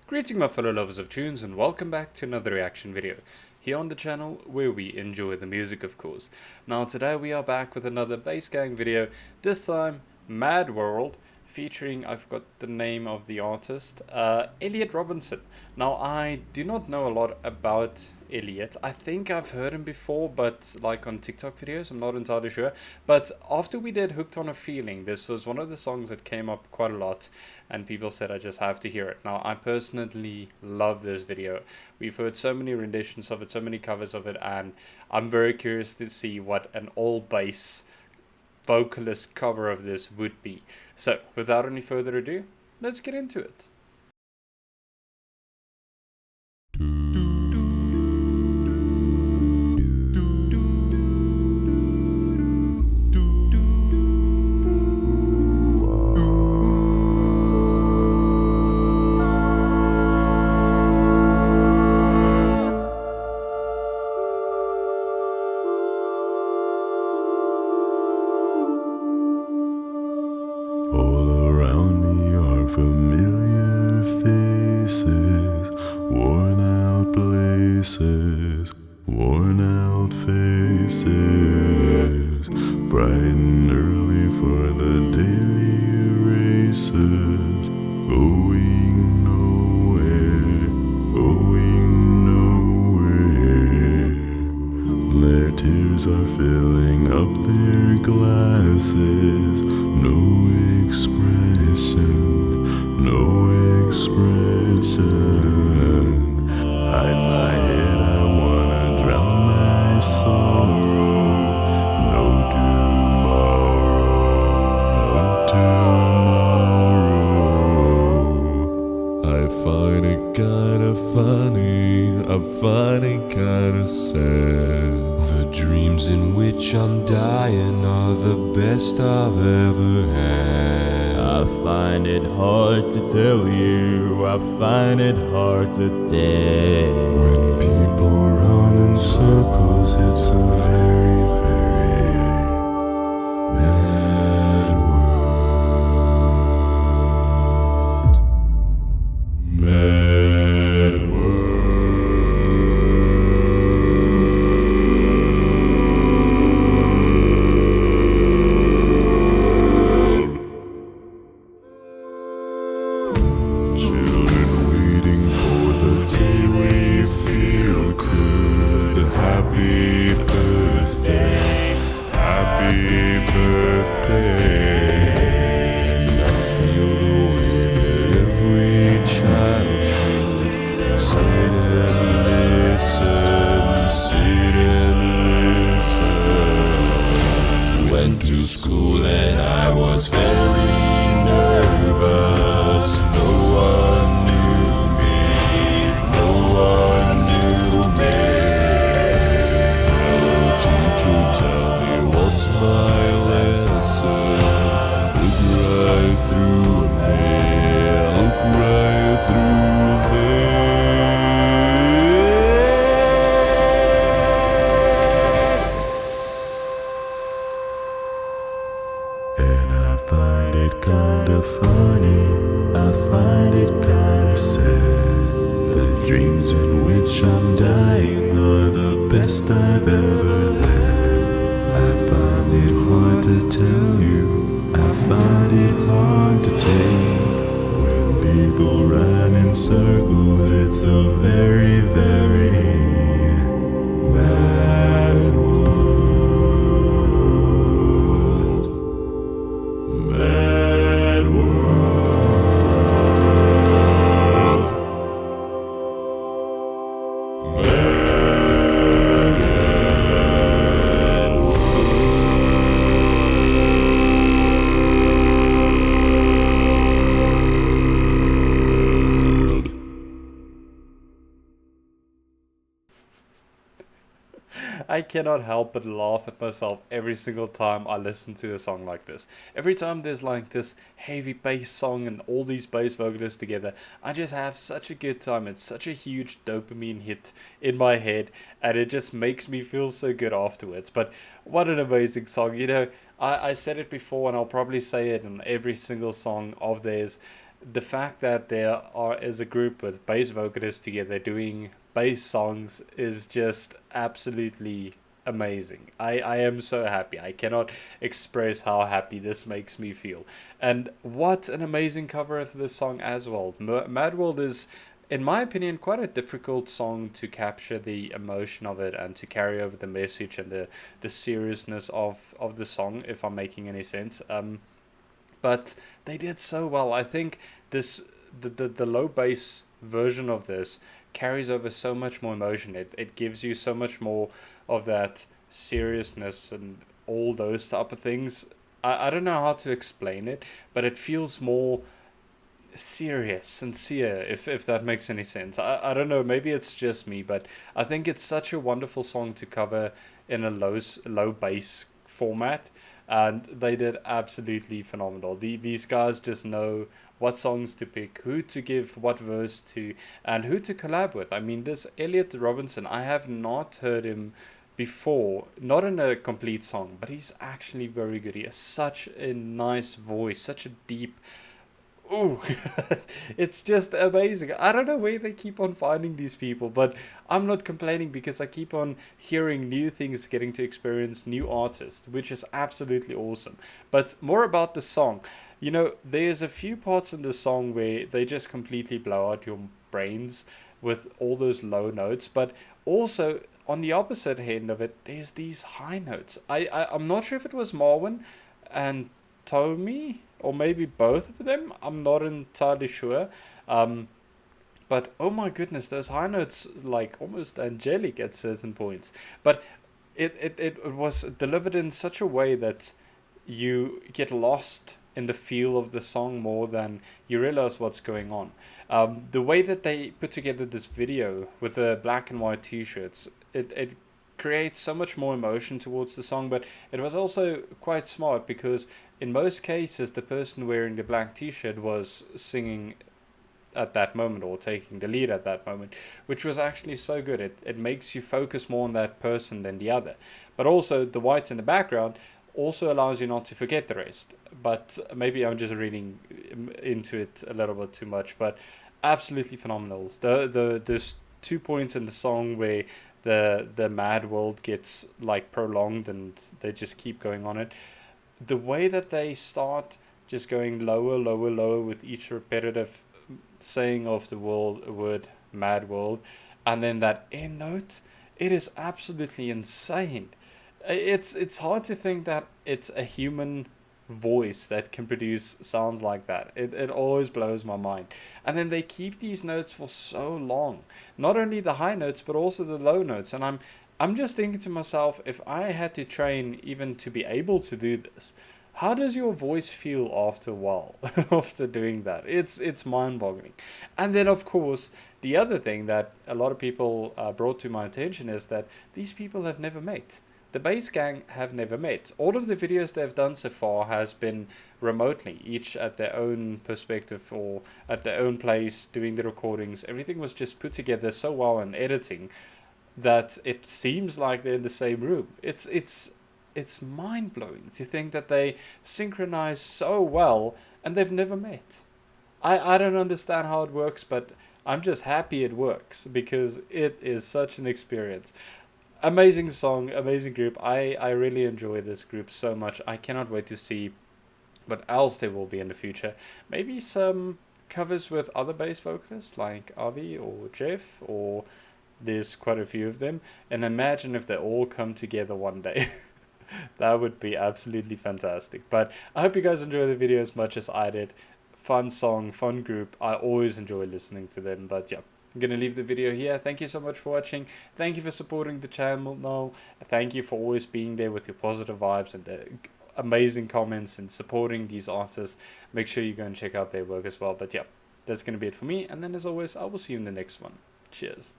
Greeting my fellow lovers of tunes and welcome back to another reaction video here on the channel where we enjoy the music, of course. Now today we are back with another Bass Gang video, this time Mad World, featuring, I forgot the name of the artist, Elliot Robinson. Now I do not know a lot about Elliot. I think I've heard him before, but like on TikTok videos, I'm not entirely sure. But after we did Hooked on a Feeling, this was one of the songs that came up quite a lot and people said I just have to hear it. Now I personally love this video. We've heard so many renditions of it, so many covers of it, and I'm very curious to see what an all bass vocalist cover of this would be. So without any further ado, let's get into it. All around me are familiar faces, worn out places, worn out faces, bright and early for the daily races, going nowhere, going nowhere. Their tears are filling up their glasses, no expression, no expression. Hide my head, I wanna drown my sorrow. No tomorrow, no tomorrow. I find it kinda funny, I find it kinda sad. The dreams in which I'm dying are the best I've ever had. I find it hard to tell you, I find it hard to tell. When people run in circles, it's a very, very mad world. Mad Children waiting for the day we feel good. Happy birthday, happy birthday. And I feel the way that every child should sit and listen, sit and listen. Went to school and I was very nervous. No one knew me, no one knew me. Hello teacher, tell me what's my lesson. Look right through me, look right through me. And I find it kinda funny, I find it kinda sad. The dreams in which I'm dying are the best I've ever had. I find it hard to tell you, I find it hard to take. When people run in circles, it's a very, very mad world. Mad world. Mad world. I cannot help but laugh at myself every single time I listen to a song like this. Every time there's like this heavy bass song and all these bass vocalists together, I just have such a good time. It's such a huge dopamine hit in my head and it just makes me feel so good afterwards. But what an amazing song. You know, I said it before and I'll probably say it in every single song of theirs. the fact that there are as a group with bass vocalists together doing bass songs is just absolutely amazing. I am so happy. I cannot express how happy this makes me feel. And what an amazing cover of this song as well. Mad World is, in my opinion, quite a difficult song to capture the emotion of it and to carry over the message and the seriousness of the song, if I'm making any sense. But they did so well. I think this the low bass version of this carries over so much more emotion. It gives you so much more of that seriousness and all those type of things. I don't know how to explain it, but it feels more serious, sincere, if that makes any sense. I don't know, maybe it's just me, but I think it's such a wonderful song to cover in a low bass format, and they did absolutely phenomenal. These guys just know what songs to pick, who to give what verse to, and who to collab with. I mean, this Elliot Robinson, I have not heard him before, not in a complete song, but he's actually very good. He has such a nice voice, such a deep. Oh, it's just amazing. I don't know where they keep on finding these people, but I'm not complaining because I keep on hearing new things, getting to experience new artists, which is absolutely awesome. But more about the song. You know, there's a few parts in the song where they just completely blow out your brains with all those low notes, but also on the opposite end of it, there's these high notes. I'm not sure if it was Marwin and Tommy, or maybe both of them. I'm not entirely sure. But oh my goodness, those high notes like almost angelic at certain points. But it was delivered in such a way that you get lost in the feel of the song more than you realize what's going on. The way that they put together this video with the black and white t-shirts, it creates so much more emotion towards the song, but it was also quite smart because in most cases the person wearing the black t-shirt was singing at that moment or taking the lead at that moment, which was actually so good. It makes you focus more on that person than the other. But also the whites in the background also allows you not to forget the rest. But maybe I'm just reading into it a little bit too much, but absolutely phenomenal. There's 2 points in the song where the mad world gets like prolonged and they just keep going on it. The way that they start just going lower, lower, lower with each repetitive saying of the word mad world, and then that end note, it is absolutely insane. It's hard to think that it's a human voice that can produce sounds like that. It always blows my mind. And then they keep these notes for so long. Not only the high notes, but also the low notes. And I'm just thinking to myself, if I had to train even to be able to do this, how does your voice feel after a while, after doing that? It's mind-boggling. And then, of course, the other thing that a lot of people brought to my attention is that these people have never met. The bass gang have never met. All of the videos they've done so far has been remotely, each at their own perspective or at their own place, doing the recordings. Everything was just put together so well in editing that it seems like they're in the same room. It's mind-blowing to think that they synchronize so well and they've never met. I don't understand how it works, but I'm just happy it works because it is such an experience. Amazing song, amazing group. I really enjoy this group so much. I cannot wait to see what else there will be in the future. Maybe some covers with other bass vocalists like Avi or Jeff, or there's quite a few of them. And imagine if they all come together one day. That would be absolutely fantastic. But I hope you guys enjoy the video as much as I did. Fun song, fun group. I always enjoy listening to them. But yeah, I'm going to leave the video here. Thank you so much for watching. Thank you for supporting the channel now. Thank you for always being there with your positive vibes and the amazing comments and supporting these artists. Make sure you go and check out their work as well. But yeah, that's going to be it for me. And then as always, I will see you in the next one. Cheers.